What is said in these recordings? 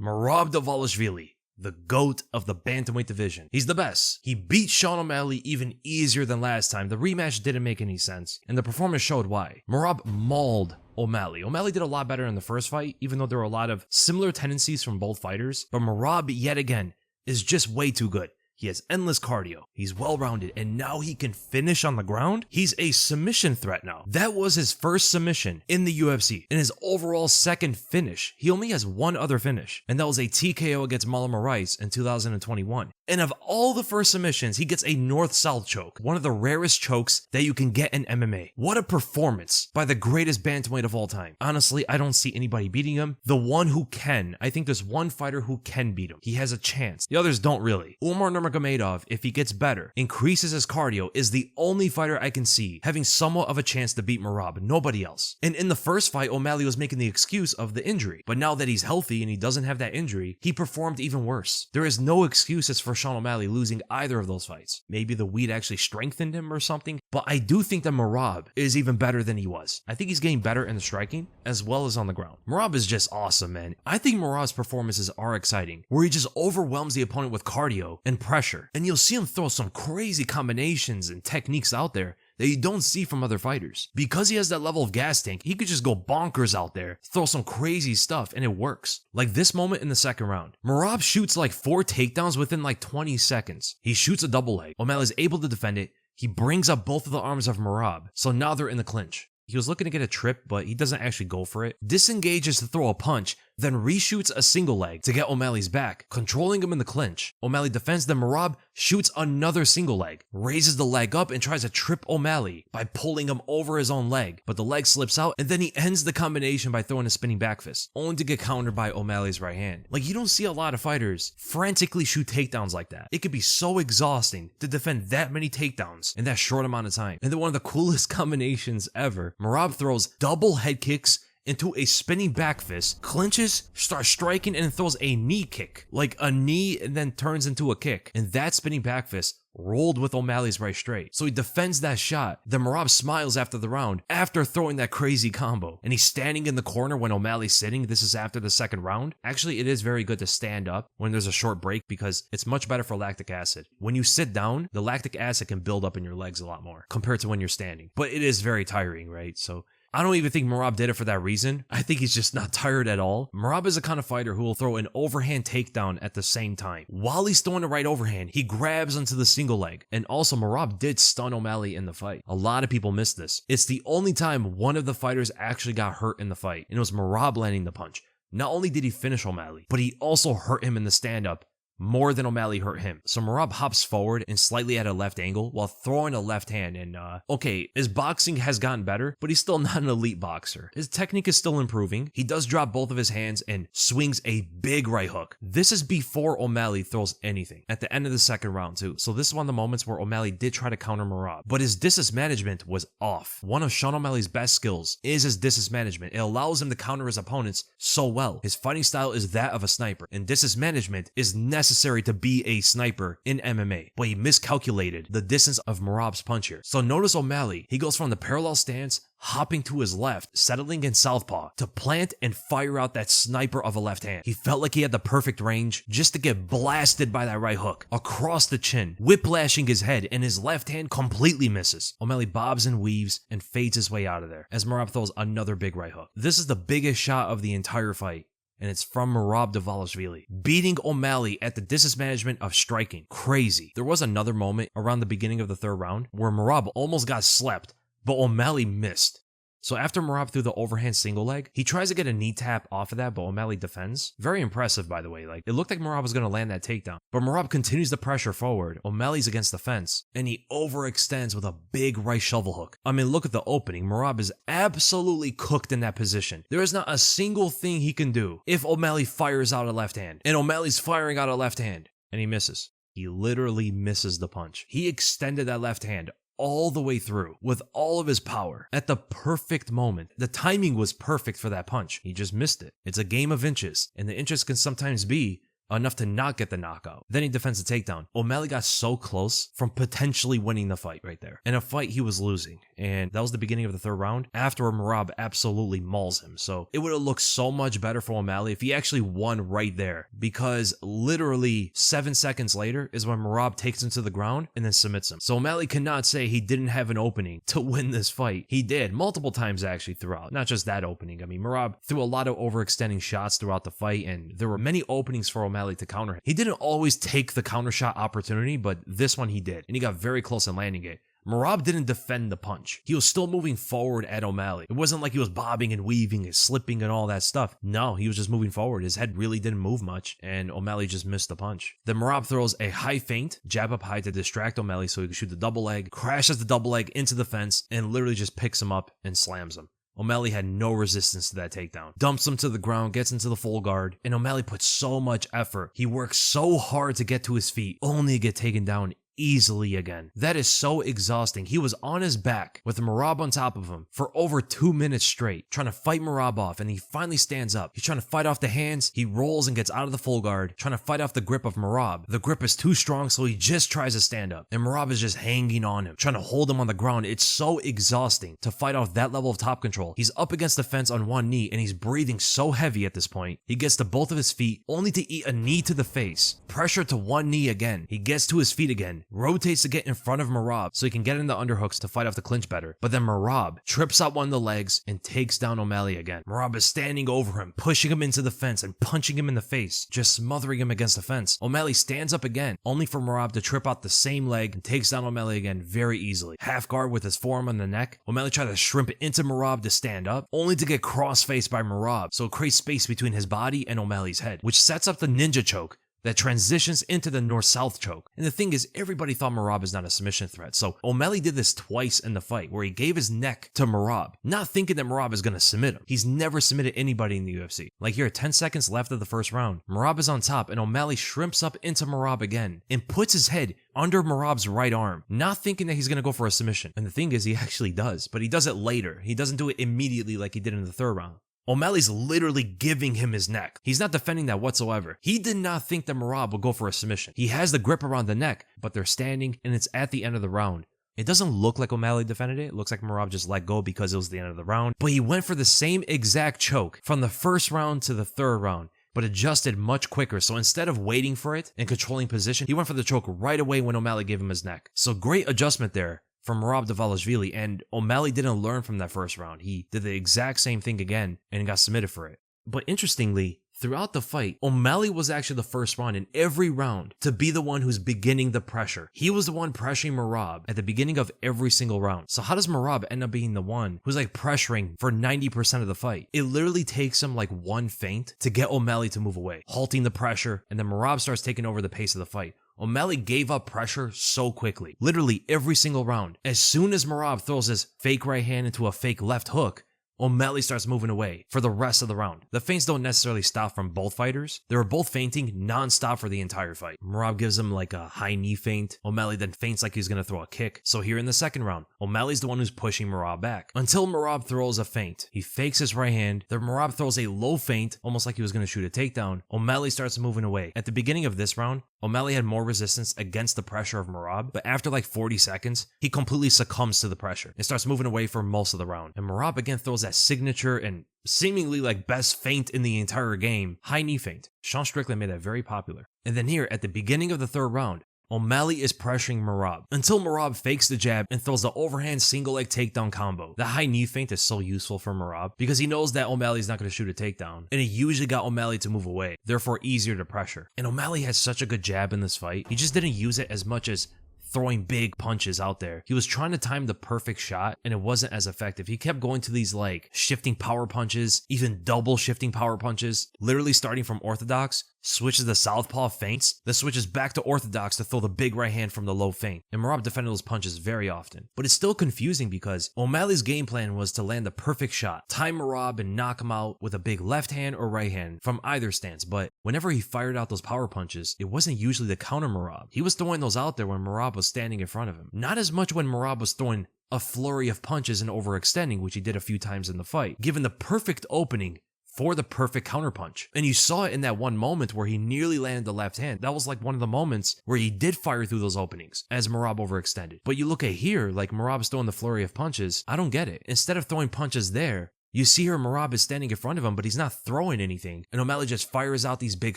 Merab Dvalishvili, the GOAT of the bantamweight division. He's the best. He beat Sean O'Malley even easier than last time. The rematch didn't make any sense, and the performance showed why. Merab mauled O'Malley. O'Malley did a lot better in the first fight, even though there were a lot of similar tendencies from both fighters, but Merab, yet again, is just way too good. He has endless cardio, he's well-rounded, and now he can finish on the ground? He's a submission threat now. That was his first submission in the UFC, and his overall second finish. He only has one other finish, and that was a TKO against Marlon Moraes in 2021. And of all the first submissions, he gets a north-south choke, one of the rarest chokes that you can get in MMA. What a performance by the greatest bantamweight of all time. Honestly, I don't see anybody beating him. The one who can, I think there's one fighter who can beat him. He has a chance. The others don't really. Umar Nurmagomedov, if he gets better, increases his cardio, is the only fighter I can see having somewhat of a chance to beat Merab, nobody else. And in the first fight, O'Malley was making the excuse of the injury, but now that he's healthy and he doesn't have that injury, he performed even worse. There is no excuses for Sean O'Malley losing either of those fights. Maybe the weed actually strengthened him or something, but I do think that Merab is even better than he was. I think he's getting better in the striking as well as on the ground. Merab is just awesome, man. I think Merab's performances are exciting, where he just overwhelms the opponent with cardio and pressure, and you'll see him throw some crazy combinations and techniques out there that you don't see from other fighters. Because he has that level of gas tank, he could just go bonkers out there, throw some crazy stuff, and it works. Like this moment in the second round. Merab shoots like 4 takedowns within like 20 seconds. He shoots a double leg. O'Malley's able to defend it. He brings up both of the arms of Merab, so now they're in the clinch. He was looking to get a trip, but he doesn't actually go for it. Disengages to throw a punch, then reshoots a single leg to get O'Malley's back, controlling him in the clinch. O'Malley defends, then Merab shoots another single leg, raises the leg up and tries to trip O'Malley by pulling him over his own leg, but the leg slips out, and then he ends the combination by throwing a spinning back fist, only to get countered by O'Malley's right hand. Like, you don't see a lot of fighters frantically shoot takedowns like that. It could be so exhausting to defend that many takedowns in that short amount of time. And then one of the coolest combinations ever, Merab throws double head kicks into a spinning back fist, clinches, starts striking, and throws a knee kick. Like a knee and then turns into a kick. And that spinning back fist rolled with O'Malley's right straight. So he defends that shot. Then Merab smiles after the round, after throwing that crazy combo. And he's standing in the corner when O'Malley's sitting. This is after the second round. Actually, it is very good to stand up when there's a short break because it's much better for lactic acid. When you sit down, the lactic acid can build up in your legs a lot more compared to when you're standing. But it is very tiring, right? So I don't even think Merab did it for that reason. I think he's just not tired at all. Merab is the kind of fighter who will throw an overhand takedown at the same time. While he's throwing the right overhand, he grabs onto the single leg. And also, Merab did stun O'Malley in the fight. A lot of people miss this. It's the only time one of the fighters actually got hurt in the fight, and it was Merab landing the punch. Not only did he finish O'Malley, but he also hurt him in the stand-up more than O'Malley hurt him. So Merab hops forward and slightly at a left angle while throwing a left hand, and okay, his boxing has gotten better, but he's still not an elite boxer. His technique is still improving. He does drop both of his hands and swings a big right hook. This is before O'Malley throws anything, at the end of the second round too. So this is one of the moments where O'Malley did try to counter Merab, but his distance management was off. One of Sean O'Malley's best skills is his distance management. It allows him to counter his opponents so well. His fighting style is that of a sniper, and distance management is necessary to be a sniper in MMA, but he miscalculated the distance of Merab's punch here. So notice O'Malley, he goes from the parallel stance, hopping to his left, settling in southpaw, to plant and fire out that sniper of a left hand. He felt like he had the perfect range just to get blasted by that right hook across the chin, whiplashing his head, and his left hand completely misses. O'Malley bobs and weaves and fades his way out of there as Merab throws another big right hook. This is the biggest shot of the entire fight, and it's from Merab Dvalishvili, beating O'Malley at the distance management of striking. Crazy. There was another moment around the beginning of the third round where Merab almost got slept, but O'Malley missed. So after Merab threw the overhand single leg, he tries to get a knee tap off of that, but O'Malley defends. Very impressive, by the way. Like, it looked like Merab was going to land that takedown, but Merab continues the pressure forward. O'Malley's against the fence, and he overextends with a big right shovel hook. I mean, look at the opening. Merab is absolutely cooked in that position. There is not a single thing he can do if O'Malley fires out a left hand, and O'Malley's firing out a left hand, and he misses. He literally misses the punch. He extended that left hand all the way through with all of his power at the perfect moment. The timing was perfect for that punch. He just missed it. It's a game of inches, and the inches can sometimes be enough to not get the knockout. Then he defends the takedown. O'Malley got so close from potentially winning the fight right there. In a fight he was losing, and that was the beginning of the third round, after Merab absolutely mauls him. So it would have looked so much better for O'Malley if he actually won right there, because literally 7 seconds later is when Merab takes him to the ground and then submits him. So O'Malley cannot say he didn't have an opening to win this fight. He did, multiple times actually throughout, not just that opening. I mean, Merab threw a lot of overextending shots throughout the fight, and there were many openings for O'Malley to counter him. He didn't always take the counter shot opportunity, but this one he did, and he got very close in landing it. Merab didn't defend the punch. He was still moving forward at O'Malley. It wasn't like he was bobbing and weaving and slipping and all that stuff. No, he was just moving forward. His head really didn't move much, and O'Malley just missed the punch. Then Merab throws a high feint, jab up high to distract O'Malley so he can shoot the double leg, crashes the double leg into the fence, and literally just picks him up and slams him. O'Malley had no resistance to that takedown. Dumps him to the ground, gets into the full guard, and O'Malley put so much effort. He worked so hard to get to his feet, only to get taken down easily again. That is so exhausting. He was on his back with Merab on top of him for over 2 minutes straight, trying to fight Merab off, and he finally stands up. He's trying to fight off the hands. He rolls and gets out of the full guard, trying to fight off the grip of Merab. The grip is too strong, so he just tries to stand up, and Merab is just hanging on him, trying to hold him on the ground. It's so exhausting to fight off that level of top control. He's up against the fence on one knee, and he's breathing so heavy at this point. He gets to both of his feet, only to eat a knee to the face. Pressure to one knee again. He gets to his feet again, rotates to get in front of Merab so he can get in the underhooks to fight off the clinch better. But then Merab trips out one of the legs and takes down O'Malley again. Merab is standing over him, pushing him into the fence and punching him in the face, just smothering him against the fence. O'Malley stands up again, only for Merab to trip out the same leg and takes down O'Malley again very easily. Half guard with his forearm on the neck. O'Malley tried to shrimp into Merab to stand up, only to get cross-faced by Merab, so it creates space between his body and O'Malley's head, which sets up the ninja choke that transitions into the north-south choke. And the thing is, everybody thought Merab is not a submission threat, so O'Malley did this twice in the fight, where he gave his neck to Merab, not thinking that Merab is going to submit him. He's never submitted anybody in the UFC. Like here, 10 seconds left of the first round, Merab is on top, and O'Malley shrimps up into Merab again, and puts his head under Merab's right arm, not thinking that he's going to go for a submission. And the thing is, he actually does, but he does it later. He doesn't do it immediately like he did in the third round. O'Malley's literally giving him his neck. He's not defending that whatsoever. He did not think that Merab would go for a submission. He has the grip around the neck, but they're standing, and it's at the end of the round. It doesn't look like O'Malley defended it. It looks like Merab just let go because it was the end of the round. But he went for the same exact choke from the first round to the third round, but adjusted much quicker. So instead of waiting for it and controlling position, he went for the choke right away when O'Malley gave him his neck. So great adjustment there from Merab Dvalishvili, and O'Malley didn't learn from that first round. He did the exact same thing again and got submitted for it. But interestingly, throughout the fight, O'Malley was actually the first one in every round to be the one who's beginning the pressure. He was the one pressuring Merab at the beginning of every single round. So how does Merab end up being the one who's like pressuring for 90% of the fight? It literally takes him like one feint to get O'Malley to move away, halting the pressure, and then Merab starts taking over the pace of the fight. O'Malley gave up pressure so quickly, literally every single round. As soon as Merab throws his fake right hand into a fake left hook, O'Malley starts moving away for the rest of the round. The feints don't necessarily stop from both fighters. They were both feinting non-stop for the entire fight. Merab gives him like a high knee feint. O'Malley then feints like he's going to throw a kick. So here in the second round, O'Malley's the one who's pushing Merab back until Merab throws a feint. He fakes his right hand. Then Merab throws a low feint, almost like he was going to shoot a takedown. O'Malley starts moving away. At the beginning of this round, O'Malley had more resistance against the pressure of Merab, but after like 40 seconds, he completely succumbs to the pressure and starts moving away for most of the round. And Merab again throws that signature and seemingly like best feint in the entire game, high knee feint. Sean Strickland made that very popular. And then here, at the beginning of the third round, O'Malley is pressuring Merab until Merab fakes the jab and throws the overhand single leg takedown combo. The high knee feint is so useful for Merab because he knows that O'Malley's not going to shoot a takedown, and it usually got O'Malley to move away, therefore easier to pressure. And O'Malley has such a good jab in this fight. He just didn't use it as much as throwing big punches out there. He was trying to time the perfect shot, and it wasn't as effective. He kept going to these like shifting power punches, even double shifting power punches, literally starting from orthodox, switches the southpaw feints, then switches back to orthodox to throw the big right hand from the low feint. And Merab defended those punches very often. But it's still confusing because O'Malley's game plan was to land the perfect shot, time Merab and knock him out with a big left hand or right hand from either stance. But whenever he fired out those power punches, it wasn't usually to counter Merab. He was throwing those out there when Merab was standing in front of him. Not as much when Merab was throwing a flurry of punches and overextending, which he did a few times in the fight. Given the perfect opening for the perfect counterpunch. And you saw it in that one moment where he nearly landed the left hand. That was like one of the moments where he did fire through those openings as Merab overextended. But you look at here, like Merab's throwing the flurry of punches. I don't get it. Instead of throwing punches there, you see here Merab is standing in front of him, but he's not throwing anything, and O'Malley just fires out these big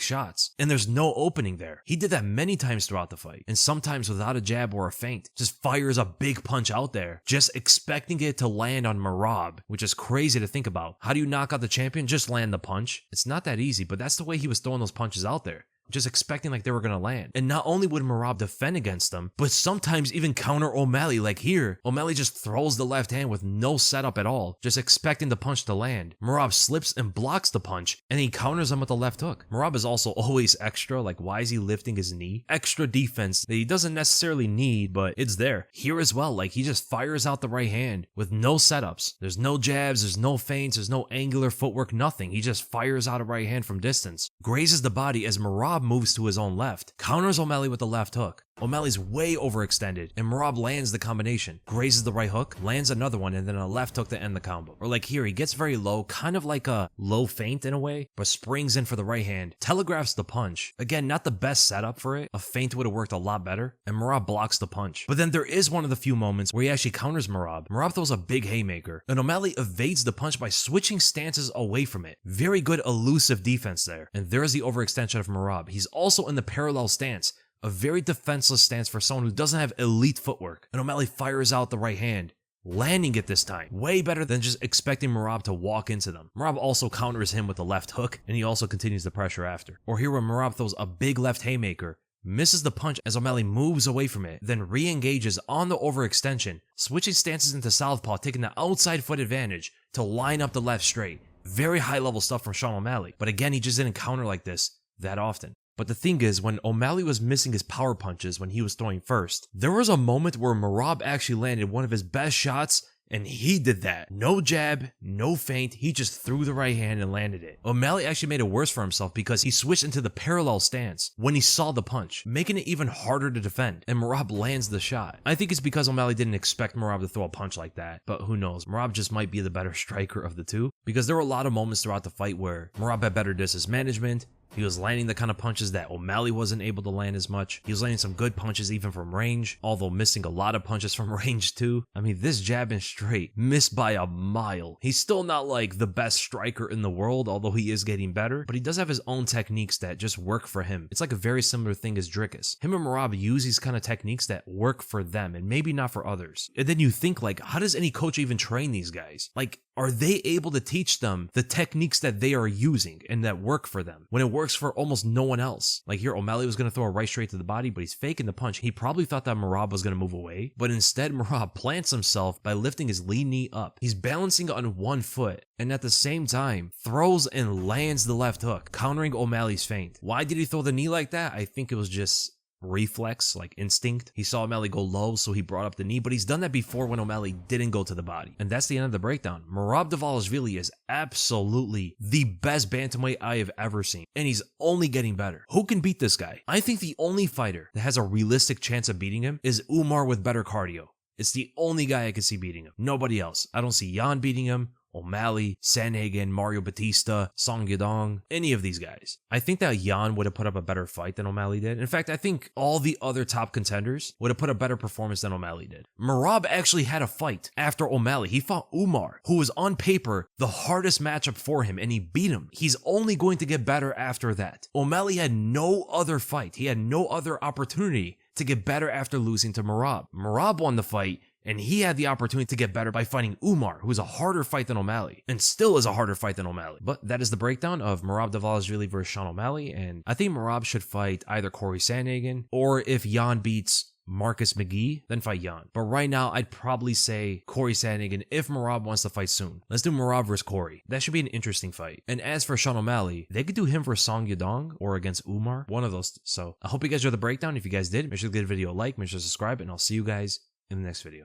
shots, and there's no opening there. He did that many times throughout the fight, and sometimes without a jab or a feint, just fires a big punch out there, just expecting it to land on Merab, which is crazy to think about. How do you knock out the champion? Just land the punch. It's not that easy, but that's the way he was throwing those punches out there. Just expecting like they were going to land. And not only would Merab defend against them, but sometimes even counter O'Malley. Like here, O'Malley just throws the left hand with no setup at all, just expecting the punch to land. Merab slips and blocks the punch, and he counters him with the left hook. Merab is also always extra, like why is he lifting his knee? Extra defense that he doesn't necessarily need, but it's there. Here as well, like he just fires out the right hand with no setups. There's no jabs, there's no feints, there's no angular footwork, nothing. He just fires out a right hand from distance. Grazes the body as Merab moves to his own left, counters O'Malley with the left hook. O'Malley's way overextended, and Merab lands the combination, grazes the right hook, lands another one, and then a left hook to end the combo. Or like here, he gets very low, kind of like a low feint in a way, but springs in for the right hand, telegraphs the punch. Again, not the best setup for it. A feint would have worked a lot better, and Merab blocks the punch. But then there is one of the few moments where he actually counters Merab. Merab throws a big haymaker, and O'Malley evades the punch by switching stances away from it. Very good elusive defense there, and there's the overextension of Merab. He's also in the parallel stance, a very defenseless stance for someone who doesn't have elite footwork. And O'Malley fires out the right hand, landing it this time. Way better than just expecting Merab to walk into them. Merab also counters him with the left hook, and he also continues the pressure after. Or here where Merab throws a big left haymaker, misses the punch as O'Malley moves away from it, then re-engages on the overextension, switching stances into southpaw, taking the outside foot advantage to line up the left straight. Very high level stuff from Sean O'Malley. But again, he just didn't counter like this that often. But the thing is, when O'Malley was missing his power punches when he was throwing first, there was a moment where Merab actually landed one of his best shots, and he did that. No jab, no feint, he just threw the right hand and landed it. O'Malley actually made it worse for himself because he switched into the parallel stance when he saw the punch, making it even harder to defend, and Merab lands the shot. I think it's because O'Malley didn't expect Merab to throw a punch like that, but who knows, Merab just might be the better striker of the two, because there were a lot of moments throughout the fight where Merab had better distance management. He was landing the kind of punches that O'Malley wasn't able to land as much. He was landing some good punches even from range, although missing a lot of punches from range too. I mean, this jab and straight missed by a mile. He's still not like the best striker in the world, although he is getting better, but he does have his own techniques that just work for him. It's like a very similar thing as Dricus. Him and Merab use these kind of techniques that work for them and maybe not for others. And then you think like, how does any coach even train these guys? Like, are they able to teach them the techniques that they are using and that work for them when it works for almost no one else? Like here, O'Malley was going to throw a right straight to the body, but he's faking the punch. He probably thought that Merab was going to move away, but instead Merab plants himself by lifting his lead knee up. He's balancing on one foot and at the same time throws and lands the left hook, countering O'Malley's feint. Why did he throw the knee like that? I think it was just reflex, like instinct. He saw O'Malley go low, so he brought up the knee, but he's done that before when O'Malley didn't go to the body. And that's the end of the breakdown. Merab Dvalishvili is absolutely the best bantamweight I have ever seen, and he's only getting better. Who can beat this guy? I think the only fighter that has a realistic chance of beating him is Umar with better cardio. It's the only guy I can see beating him. Nobody else. I don't see Jan beating him, O'Malley, Sandhagen, Mario Batista, Song Yadong, any of these guys. I think that Jan would have put up a better fight than O'Malley did. In fact, I think all the other top contenders would have put a better performance than O'Malley did. Merab actually had a fight after O'Malley. He fought Umar, who was on paper the hardest matchup for him, and he beat him. He's only going to get better after that. O'Malley had no other fight. He had no other opportunity to get better after losing to Merab. Merab won the fight, and he had the opportunity to get better by fighting Umar, who is a harder fight than O'Malley, and still is a harder fight than O'Malley. But that is the breakdown of Merab Dvalishvili versus Sean O'Malley, and I think Merab should fight either Corey Sandhagen, or if Jan beats Marcus McGee, then fight Jan. But right now, I'd probably say Corey Sandhagen if Merab wants to fight soon. Let's do Merab versus Corey. That should be an interesting fight. And as for Sean O'Malley, they could do him versus Song Yadong or against Umar, one of those. So I hope you guys enjoyed the breakdown. If you guys did, make sure to give the video a like, make sure to subscribe, and I'll see you guys in the next video.